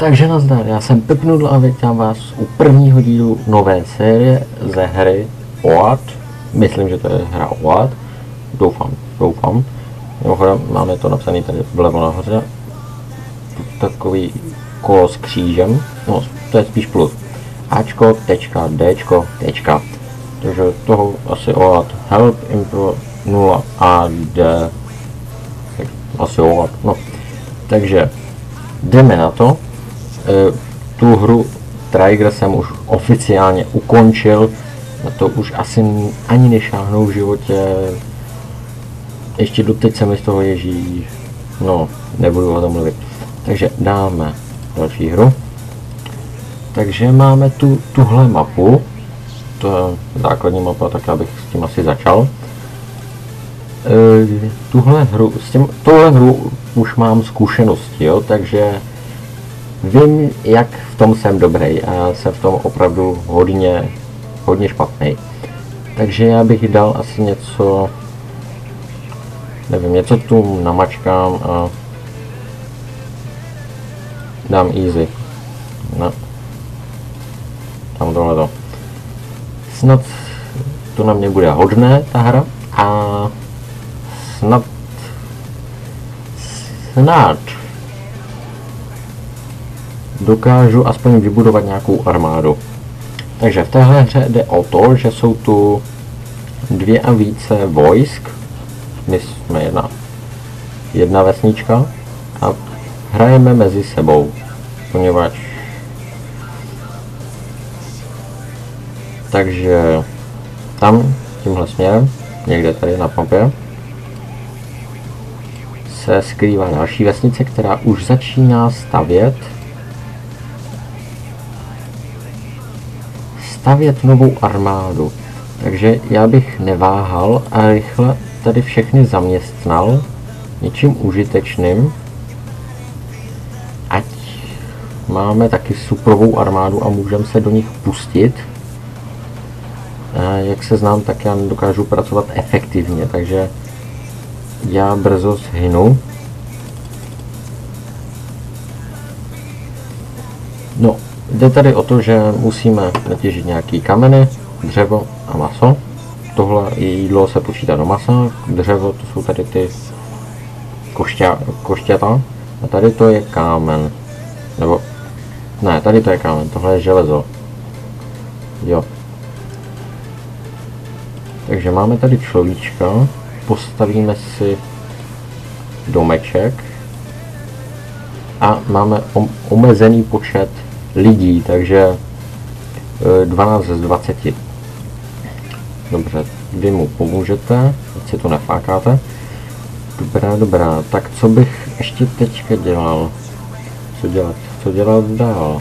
Takže nazdar, já jsem Pepnudl a vítám vás u prvního dílu nové série ze hry OAT. Myslím, že to je hra OAT. Doufám. Mimochodem, máme to napsané tady vlevo nahoře. Takový kolo s křížem. No, to je spíš plus. Ačko, tečka, Dčko, tečka. Takže toho asi OAT. Help, Impro, 0 a D. Asi OAT, no. Takže jdeme na to. Tu hru Trigger jsem už oficiálně ukončil. Na to už asi ani nešáhnou v životě. Ještě doteď se mi z toho ježí. No, nebudu o tom mluvit. Takže dáme další hru. Takže máme tuhle mapu. To je základní mapa, tak já bych s tím asi začal. Touhle hru už mám zkušenosti, jo, takže vím, jak v tom jsem dobrý a já jsem v tom opravdu hodně špatný. Takže já bych dal asi něco, nevím, něco tu namačkám a dám easy. No. Tam tohleto. Snad to na mě bude hodné, ta hra, a snad dokážu aspoň vybudovat nějakou armádu. Takže v téhle hře jde o to, že jsou tu 2 a více vojsk. My jsme jedna vesnička a hrajeme mezi sebou, poněvadž takže tam tímhle směrem, někde tady na mapě, se skrývá další vesnice, která už začíná stavět novou armádu. Takže já bych neváhal a rychle tady všechny zaměstnal něčím užitečným, ať máme taky suprovou armádu a můžeme se do nich pustit. A jak se znám, tak já nedokážu pracovat efektivně, takže já brzo zhynu. No, jde tady o to, že musíme natěžit nějaký kameny, dřevo a maso. Tohle jídlo se počítá do masa, dřevo to jsou tady ty košťata a tady to je kámen. Nebo, ne, tady to je kámen, tohle je železo. Jo. Takže máme tady človíčka, postavíme si domeček a máme omezený počet lidí, takže 12 z 20. Dobře, vy mu pomůžete, ať si to nefákáte. Dobrá, tak co bych ještě teďka dělal? Co dělat dál?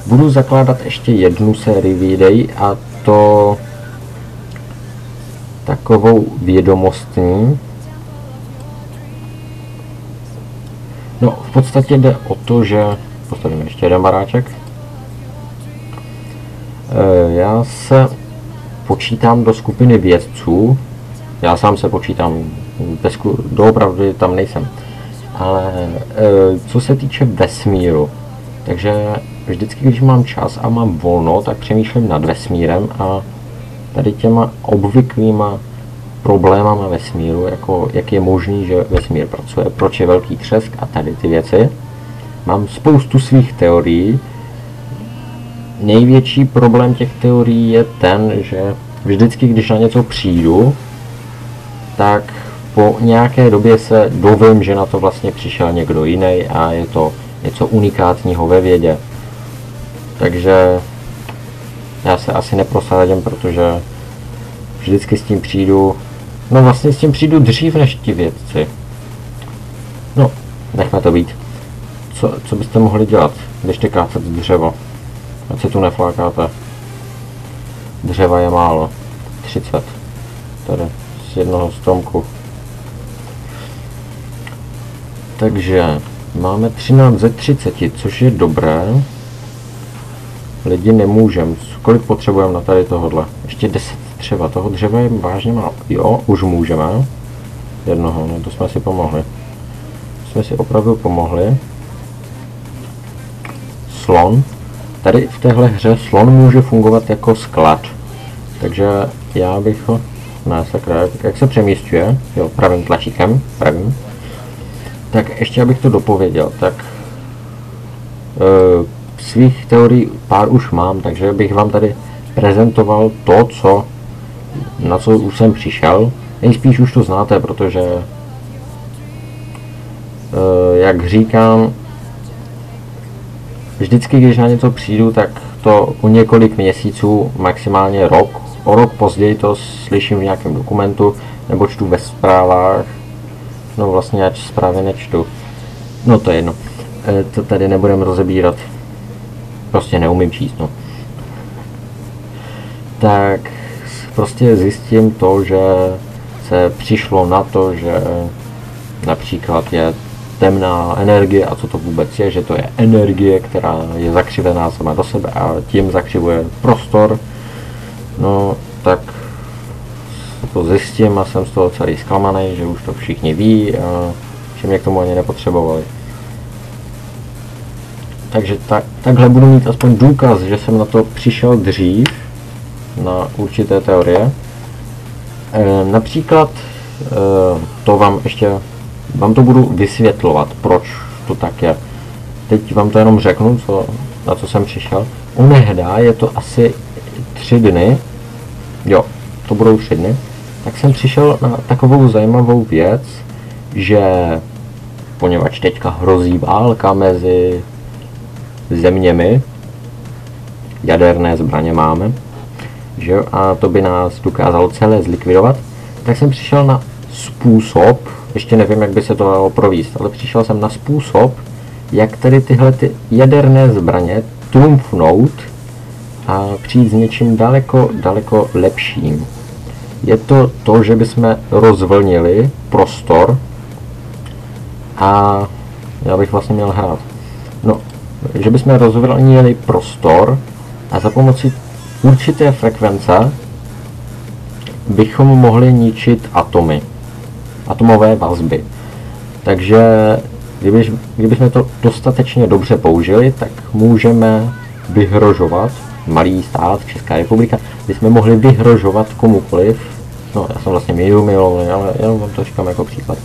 Budu zakládat ještě jednu sérii videí, a to takovou vědomostní. No, v podstatě jde o to, že postavíme ještě jeden baráček. Já se počítám do skupiny vědců. Já sám se počítám, doopravdy tam nejsem. Ale co se týče vesmíru, takže vždycky, když mám čas a mám volno, tak přemýšlím nad vesmírem a tady těma obvyklýma problémama vesmíru, jako jak je možný, že vesmír pracuje, proč je velký třesk a tady ty věci. Mám spoustu svých teorií. Největší problém těch teorií je ten, že vždycky, když na něco přijdu, tak po nějaké době se dovím, že na to vlastně přišel někdo jiný a je to něco unikátního ve vědě. Takže já se asi neprosadím, protože vždycky s tím přijdu, no vlastně s tím přijdu dřív než ti vědci. No, nechme to být. Co byste mohli dělat, když jste kácet dřevo? Ať se tu neflákáte. Dřeva je málo. 30. Tady z jednoho stromku. Takže máme 13 ze 30, což je dobré. Lidi nemůžem. Kolik potřebujeme na tady tohodle? Ještě 10 dřeva. Toho dřeva je vážně málo. Jo, už můžeme. Jednoho, no to jsme si pomohli. jsme si opravdu pomohli. Slon. Tady v téhle hře slon může fungovat jako sklad. Takže já bych ho... Ne, sakra, jak se přemísťuje? Jo, pravým tlačítkem, pravým. Tak ještě abych to dopověděl, tak svých teorií pár už mám, takže bych vám tady prezentoval to, na co už jsem přišel. Nejspíš už to znáte, protože jak říkám, vždycky, když na něco přijdu, tak to o několik měsíců, maximálně rok. O rok později to slyším v nějakém dokumentu, nebo čtu ve zprávách. No vlastně já zprávy nečtu. No to je jedno. To tady nebudeme rozebírat. Prostě neumím číst, no. Tak prostě zjistím to, že se přišlo na to, že například je temná energie a co to vůbec je, že to je energie, která je zakřivená sama do sebe a tím zakřivuje prostor. No tak to zjistím a jsem z toho celý zklamaný, že už to všichni ví a že mě k tomu ani nepotřebovali. Takže takhle budu mít aspoň důkaz, že jsem na to přišel dřív, na určité teorie. Například to vám to budu vysvětlovat, proč to tak je. Teď vám to jenom řeknu, na co jsem přišel. Onehdá je to asi 3 dny, jo, to budou 3 dny, tak jsem přišel na takovou zajímavou věc, že poněvadž teďka hrozí válka mezi zeměmi, jaderné zbraně máme, že jo, a to by nás dokázalo celé zlikvidovat, tak jsem přišel na způsob, ještě nevím, jak by se to dalo provést, ale přišel jsem na způsob, jak tedy tyhle jaderné zbraně trumfnout a přijít s něčím daleko lepším. Je to, že bychom rozvlnili prostor a já bych vlastně měl hrát. No, že bychom rozvlnili prostor a za pomocí určité frekvence bychom mohli ničit atomy. Atomové vazby. Takže kdybychom to dostatečně dobře použili, tak můžeme vyhrožovat, malý stát, Česká republika, bychom mohli vyhrožovat komukoliv, no já jsem vlastně milovný, ale jenom vám to říkám jako příklad.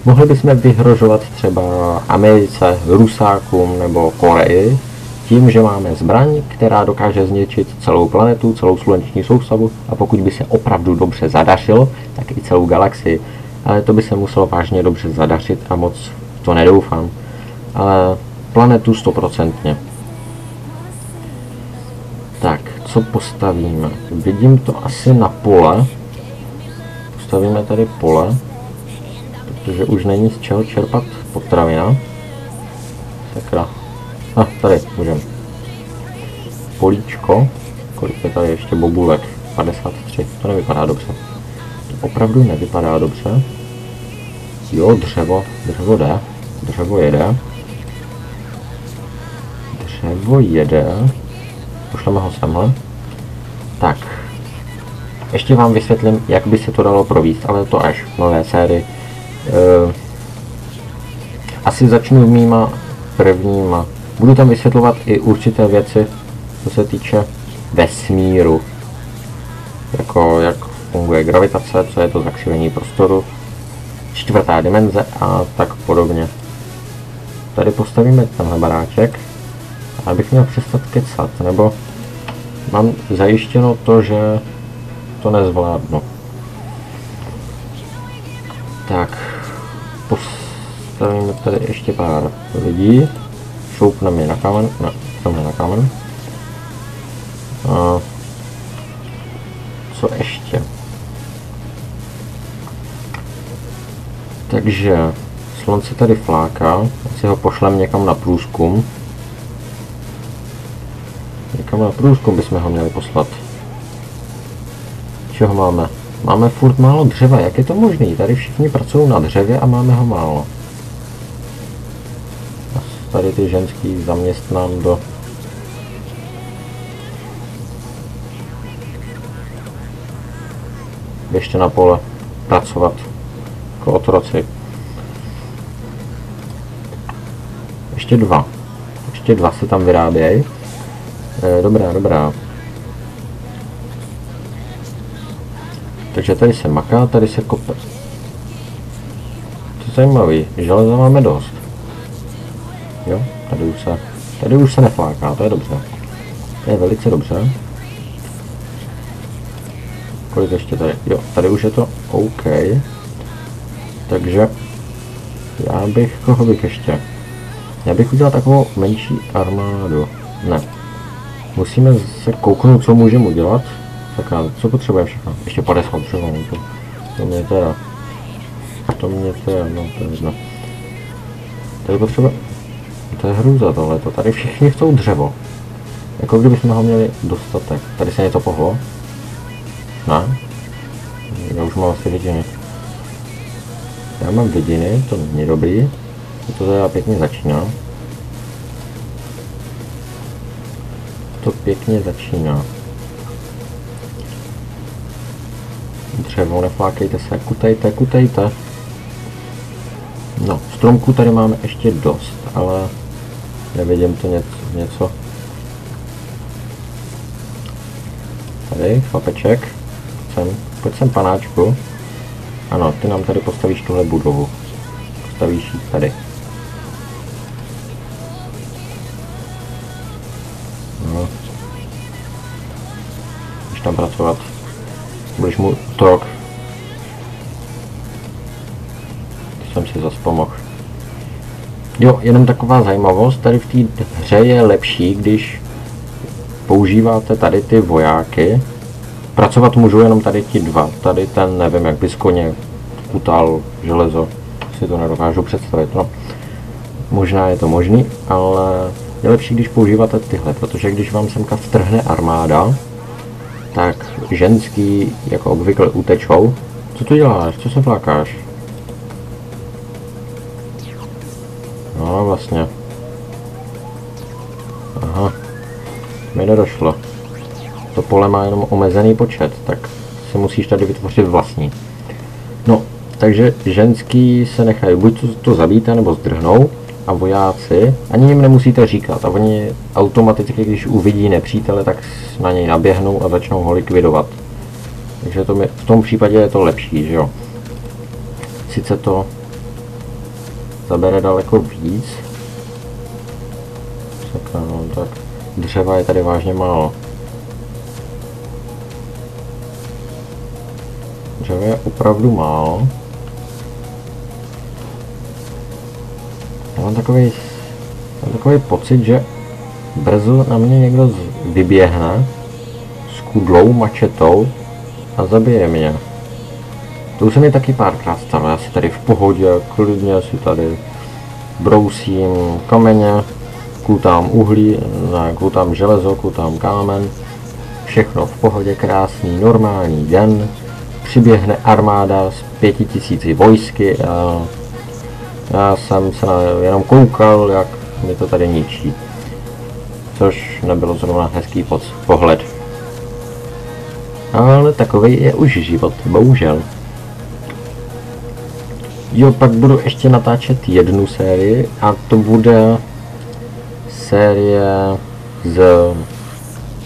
Mohli bychom vyhrožovat třeba Americe, Rusákům nebo Koreji tím, že máme zbraň, která dokáže zničit celou planetu, celou sluneční soustavu a pokud by se opravdu dobře zadařilo, tak i celou galaxii. Ale to by se muselo vážně dobře zadařit a moc to nedoufám. Ale planetu 100%. Tak, co postavíme? Vidím to asi na pole. Postavíme tady pole, protože už není z čeho čerpat potravina. Sakra. Tady můžeme. Políčko. Kolik je tady ještě bobulek? 53. To nevypadá dobře. To opravdu nevypadá dobře. Jo, dřevo jde. Dřevo jede. Pošleme ho semhle. Tak. Ještě vám vysvětlím, jak by se to dalo provést, ale to až v nové sérii. Asi začnu mýma prvníma. Budu tam vysvětlovat i určité věci, co se týče vesmíru. Jako jak funguje gravitace, co je to zakřivení prostoru, 4. dimenze a tak podobně. Tady postavíme tenhle baráček, abych měl přestat kecat, nebo mám zajištěno to, že to nezvládnu. Tak, postavíme tady ještě pár lidí, šoupneme je na kámen, na kámen. A co ještě? Takže slunce tady fláká, asi ho pošlem někam na průzkum. Někam na průzkum bychom ho měli poslat. Čeho máme? Máme furt málo dřeva, jak je to možné? Tady všichni pracují na dřevě a máme ho málo. Tady ty ženský zaměstnám do... Běžte na pole pracovat jako otroci. Ještě dva. Ještě dva se tam vyrábějí. Dobrá, dobrá. Takže tady se maká, tady se kope. To je zajímavý, železa máme dost. Jo, tady už se nefláká, to je dobře. To je velice dobře. Kolik ještě tady? Jo, tady už je to OK. Takže koho bych ještě? Já bych udělal takovou menší armádu. Ne. Musíme se kouknout, co můžeme udělat. Tak a co potřebujeme všechno? Ještě 50 třeba. To mě teda, no to je jedno. Tady potřebujeme, to je hrůza tohleto. Tady všichni chcou dřevo. Jako kdybychom ho měli dostatek. Tady se něco pohlo? Ne? Já už mám asi vidiny. Já mám vidiny, to není dobrý. To teda pěkně začíná. To pěkně začíná. Dřevo, neflákejte se, kutejte. No, stromků tady máme ještě dost, ale nevidím to něco. Tady, chlapeček, pojď sem panáčku. Ano, ty nám tady postavíš tuhle budovu. Postavíš ji tady. No. Budeš tam pracovat. Budeš mu otrok. To jsem si zase pomohl. Jo, jenom taková zajímavost, tady v té hře je lepší, když používáte tady ty vojáky. Pracovat můžou jenom tady ti dva. Tady ten, nevím, jak by z koně kutal železo. Si to nedokážu představit. No, možná je to možný, ale je lepší, když používáte tyhle, protože když vám semka vtrhne armáda, tak ženský jako obvykle utečou. Co tu děláš? Co se flákáš? No vlastně. Aha. Mi nedošlo. To pole má jenom omezený počet, tak si musíš tady vytvořit vlastní. No, takže ženský se nechají buď to zabíte, nebo zdrhnou, a vojáci, ani jim nemusíte říkat, a oni automaticky, když uvidí nepřítele, tak na něj naběhnou a začnou ho likvidovat. Takže v tom případě je to lepší, že jo. Sice to zabere daleko víc. Tak dřeva je tady vážně málo. Dřeva je opravdu málo. Já mám takový pocit, že brzo na mě někdo vyběhne s kudlou, mačetou a zabije mě. To už se mi taky párkrát stalo. Já si tady v pohodě, klidně si tady brousím kameně, kutám uhlí, kutám železo, kutám kámen. Všechno v pohodě, krásný, normální den. Přiběhne armáda s 5000 vojsky a já jsem se jenom koukal, jak mi to tady ničí. Což nebylo zrovna hezký pohled. Ale takový je už život, bohužel. Jo, pak budu ještě natáčet jednu sérii a to bude série z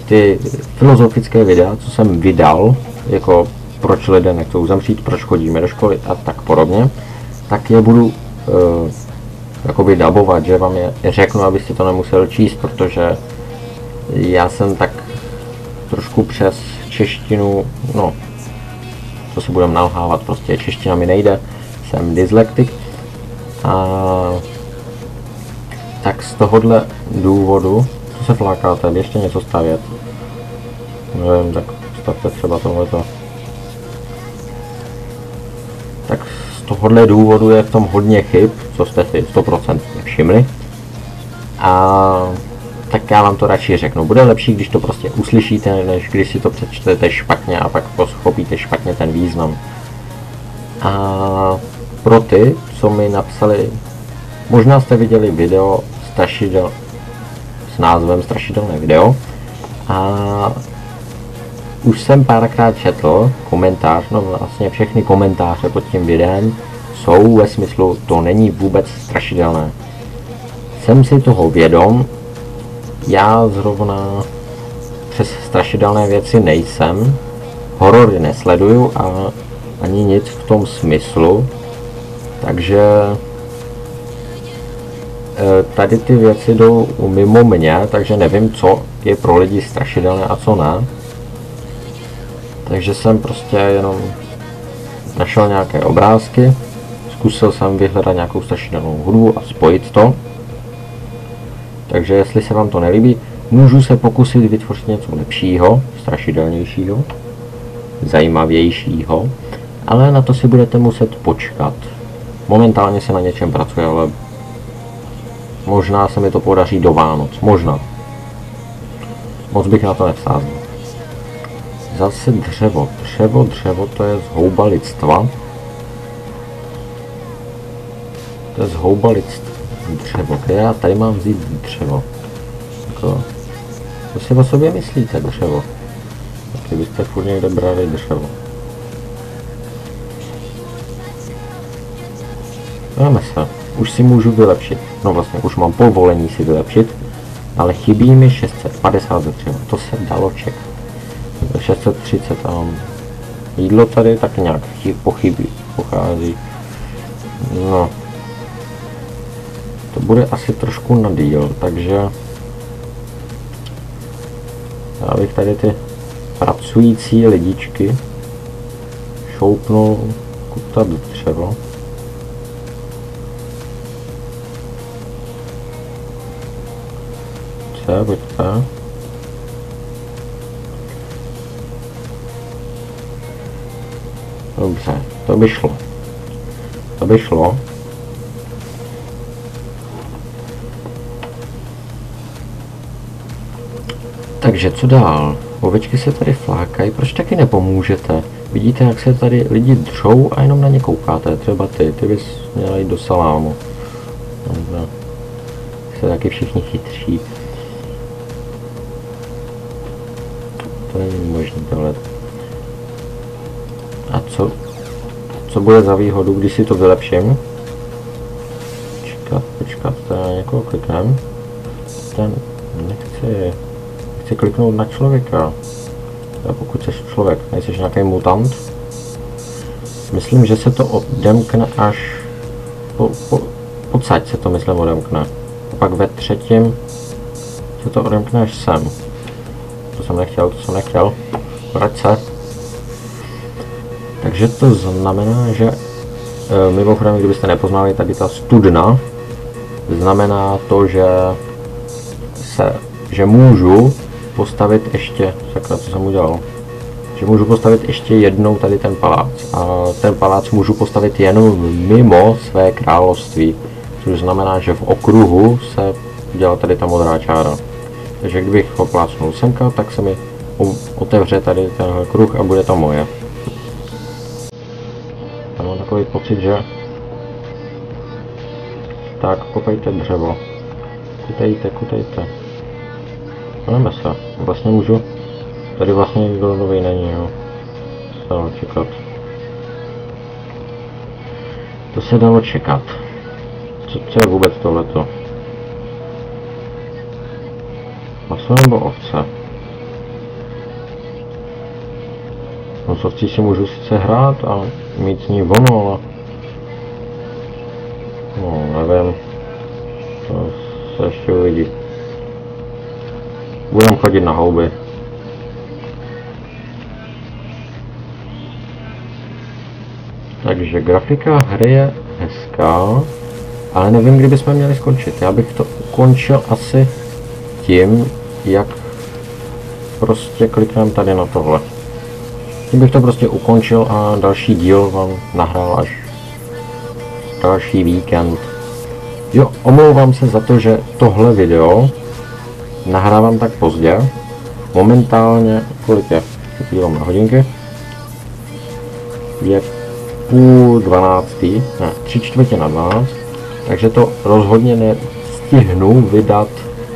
ty filozofické videa, co jsem vydal, jako proč lidé nechcou zemřít, proč chodíme do školy a tak podobně, tak je budu jakoby dabovat, že vám je řeknu, abyste to nemusel číst, protože já jsem tak trošku přes češtinu, no, to si budeme nalhávat, prostě čeština mi nejde, jsem dyslektik a tak z tohohle důvodu, co se flákáte, ještě něco stavět, nevím, tak stavte třeba tohleto. Tak z tohohle důvodu je v tom hodně chyb, co jste si 100% nevšimli. A tak já vám to radši řeknu. Bude lepší, když to prostě uslyšíte, než když si to přečtete špatně a pak pochopíte špatně ten význam. A pro ty, co mi napsali, možná jste viděli video s názvem Strašidelné video. A už jsem párkrát četl komentář, no vlastně všechny komentáře pod tím videem jsou ve smyslu, to není vůbec strašidelné. jsem si toho vědom, já zrovna přes strašidelné věci nejsem, horory nesleduju a ani nic v tom smyslu, takže tady ty věci jdou mimo mě, takže nevím, co je pro lidi strašidelné a co ne. Takže jsem prostě jenom našel nějaké obrázky, zkusil jsem vyhledat nějakou strašidelnou hudbu a spojit to. Takže jestli se vám to nelíbí, můžu se pokusit vytvořit něco lepšího, strašidelnějšího, zajímavějšího, ale na to si budete muset počkat. Momentálně se na něčem pracuje, ale možná se mi to podaří do Vánoc, možná. Moc bych na to nevsázel. Zase dřevo, to je zhouba lidstva. To je zhouba lidstva. Dřevo, kde já tady mám vzít dřevo? Jako, co si o sobě myslíte, dřevo? Kdybyste furt někde brali dřevo. Dáme se, už si můžu vylepšit. No vlastně, už mám povolení si vylepšit, ale chybí mi 650 dřeva, to se dalo čekat. 630 a jídlo tady tak nějak pochází. No. To bude asi trošku na díl, takže já bych tady ty pracující lidičky šoupnul kutat dřevo. Pojďte. Dobře, to by šlo. To by šlo. Takže co dál? Ovečky se tady flákají, proč taky nepomůžete? Vidíte, jak se tady lidi dřou a jenom na ně koukáte, třeba ty bys měla jít do salámu. No, se taky všichni chytří. To není možné tohle. A co bude za výhodu, když si to vylepším? Počkat, teda někoho kliknem. Ten nechci kliknout na člověka. A pokud jsi člověk, nejsi nějaký mutant. Myslím, že se to odemkne až pocať se to myslím odemkne. A pak ve třetím se to odemkne až sem. To jsem nechtěl. Vrať se. Takže to znamená, že mimochodem, kdybyste nepoznali, tady ta studna znamená to, že můžu postavit ještě, sakra, co jsem udělal, že můžu postavit ještě jednou tady ten palác a ten palác můžu postavit jenom mimo své království, což znamená, že v okruhu se dělá tady ta modrá čára. Takže kdybych ho plácnul semka, tak se mi otevře tady tenhle kruh a bude to moje. Já mám takový pocit, že... Tak, kopejte dřevo. Kutejte. Jdeme se. Vlastně můžu... Tady vlastně nikdo nový není, jo. To se dalo čekat. To se dalo čekat. Co je vůbec tohleto? Maso nebo ovce? No s ovcí si můžu sice hrát a mít s ní vono, ale... No, nevím. To se ještě uvidí. Budem chodit na houby. Takže grafika hry je hezká, ale nevím, kdy bychom měli skončit. Já bych to ukončil asi tím, jak prostě klikneme tady na tohle. Tím bych to prostě ukončil a další díl vám nahrál až další víkend. Jo, omlouvám se za to, že tohle video nahrávám tak pozdě. Momentálně, kolik je? Dívám na hodinky. Je 11:30, ne, 11:45, takže to rozhodně nestihnu vydat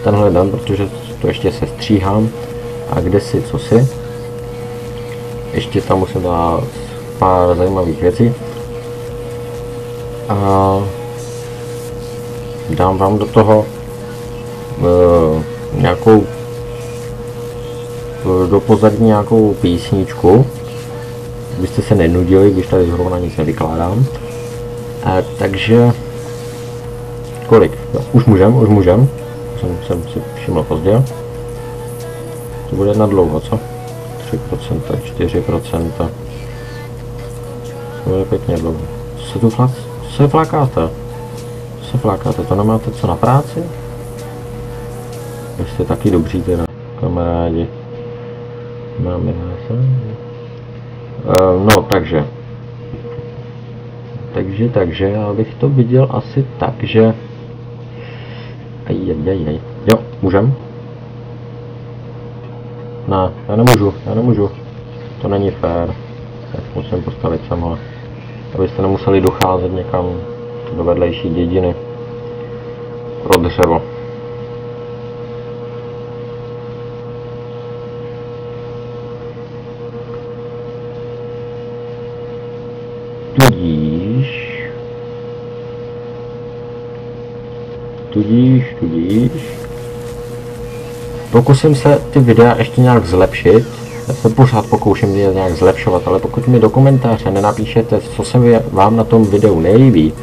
tenhle den, protože to ještě se stříhám a kde si, co si. Ještě tam musím dát pár zajímavých věcí. A dám vám do toho nějakou do pozadí nějakou písničku, abyste se nenudili, když tady zrovna nic nevykládám. Takže kolik? No, už můžem. Jsem si všiml pozdě. To bude na dlouho, co? 3%, 4%. To bude pěkně dlouho. Co se flákáte? To nemáte co na práci? Vy jste taky dobří teda, kamarádi. Máme se. No, takže já bych to viděl asi tak, že... Jo, můžem? Ne, já nemůžu. To není fér. Tak musím postavit semhle. Abyste nemuseli docházet někam do vedlejší dědiny. Pro dřevo. Tudíž. Pokusím se ty videa ještě nějak zlepšit. Já se pořád pokouším je nějak zlepšovat, ale pokud mi do komentáře nenapíšete, co se vám na tom videu nelíbí,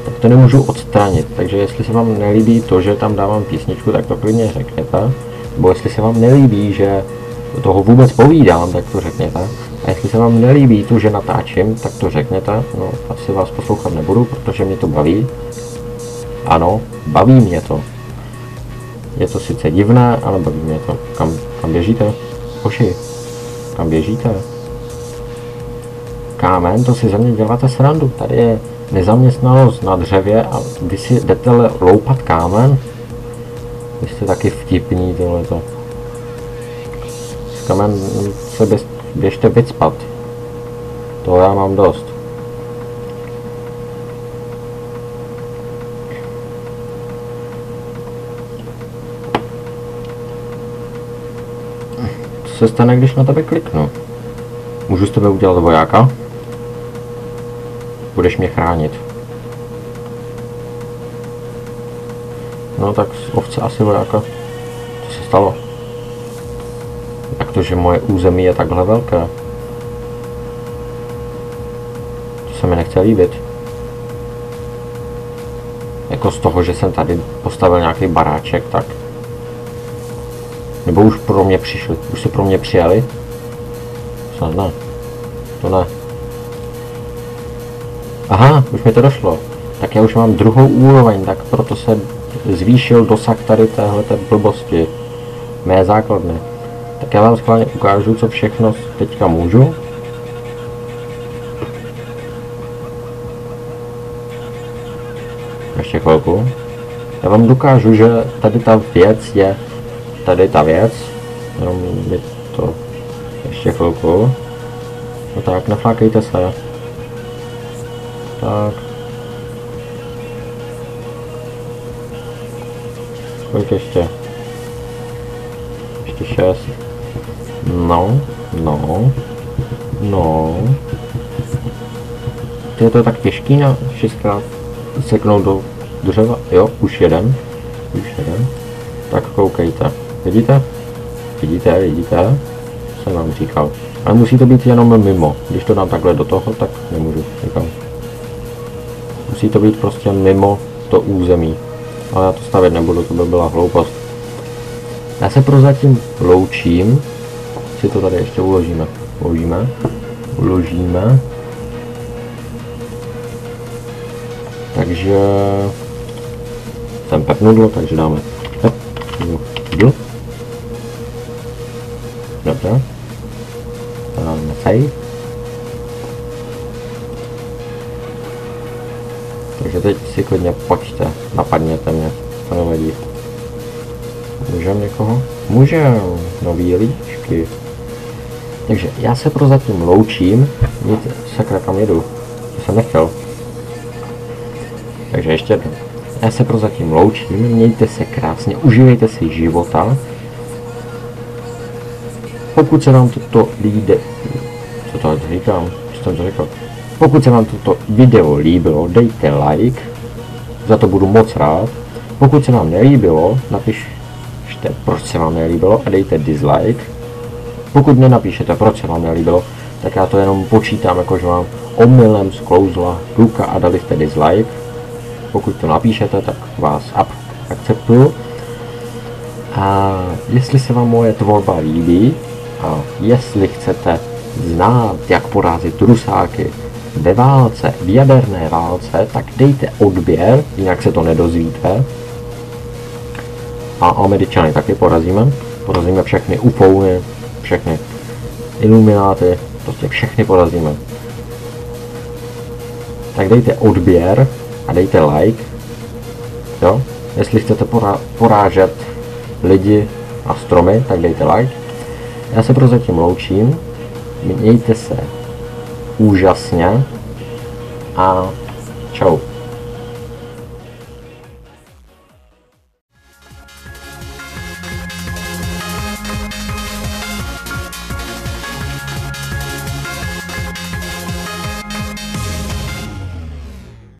tak to nemůžu odstranit. Takže jestli se vám nelíbí to, že tam dávám písničku, tak to klidně řekněte. Nebo jestli se vám nelíbí, že toho vůbec povídám, tak to řekněte. A jestli se vám nelíbí to, že natáčím, tak to řekněte. No, asi vás poslouchat nebudu, protože mě to baví. Ano, baví mě to. Je to sice divné, ale baví mě to. Kam běžíte? Hoši, kam běžíte? Kámen, to si ze mě děláte srandu. Tady je nezaměstnanost na dřevě a vy si jdete loupat kámen? Vy jste taky vtipní tohleto. S kámen se běžte vycpat. To já mám dost. Co se stane, když na tebe kliknu? Můžu z tebe udělat vojáka? Budeš mě chránit. No tak z ovce asi vojáka. Co se stalo? Jak to, že moje území je takhle velké? To se mi nechce líbit. Jako z toho, že jsem tady postavil nějaký baráček, tak... Nebo už pro mě přišli? Už si pro mě přijeli? Snad ne. To ne. Aha, už mi to došlo. Tak já už mám druhou úroveň, tak proto se zvýšil dosah tady téhleté blbosti. Mé základny. Tak já vám schválně ukážu, co všechno teďka můžu. Ještě chvilku. Já vám dokážu, že tady ta věc je... Tady ta věc. Jenom je to... Ještě chvilku. No tak, neflákejte se. Tak. Kolik ještě? Ještě 6. No. Je to tak těžký na 6krát seknout do dřeva? Jo, už jeden. Tak koukejte. Vidíte? Jsem vám říkal. Ale musí to být jenom mimo. Když to dám takhle do toho, tak nemůžu nikam. Musí to být prostě mimo to území. Ale já to stavět nebudu, to by byla hloupost. Já se prozatím loučím. Si to tady ještě uložíme. Uložíme. Takže... Jsem pepnudl, takže dáme pepnudl. Dobře. Dáme save. Takže teď si klidně pojďte, napadněte mě, to nevadí. Můžeme někoho? Můžeme, nový líčky. Takže já se prozatím loučím, sakra, kam jedu, to jsem nechtěl. Takže ještě jednou. Já se prozatím loučím, mějte se krásně, užívejte si života. Pokud se vám toto Pokud se vám toto video líbilo, dejte like, za to budu moc rád. Pokud se vám nelíbilo, napíšete, proč se vám nelíbilo a dejte dislike. Pokud nenapíšete, proč se vám nelíbilo, tak já to jenom počítám, jako že vám omylem sklouzla ruka a dali jste dislike. Pokud to napíšete, tak vás akceptuju. A jestli se vám moje tvorba líbí a jestli chcete znát, jak porazit Rusáky ve válce, v jaderné válce, tak dejte odběr, jinak se to nedozvíte. A Američany taky porazíme. Porazíme všechny ufouny, všechny ilumináty, prostě všechny porazíme. Tak dejte odběr a dejte like. Jo? Jestli chcete porážet lidi a stromy, tak dejte like. Já se prozatím loučím. Mějte se úžasně a čau.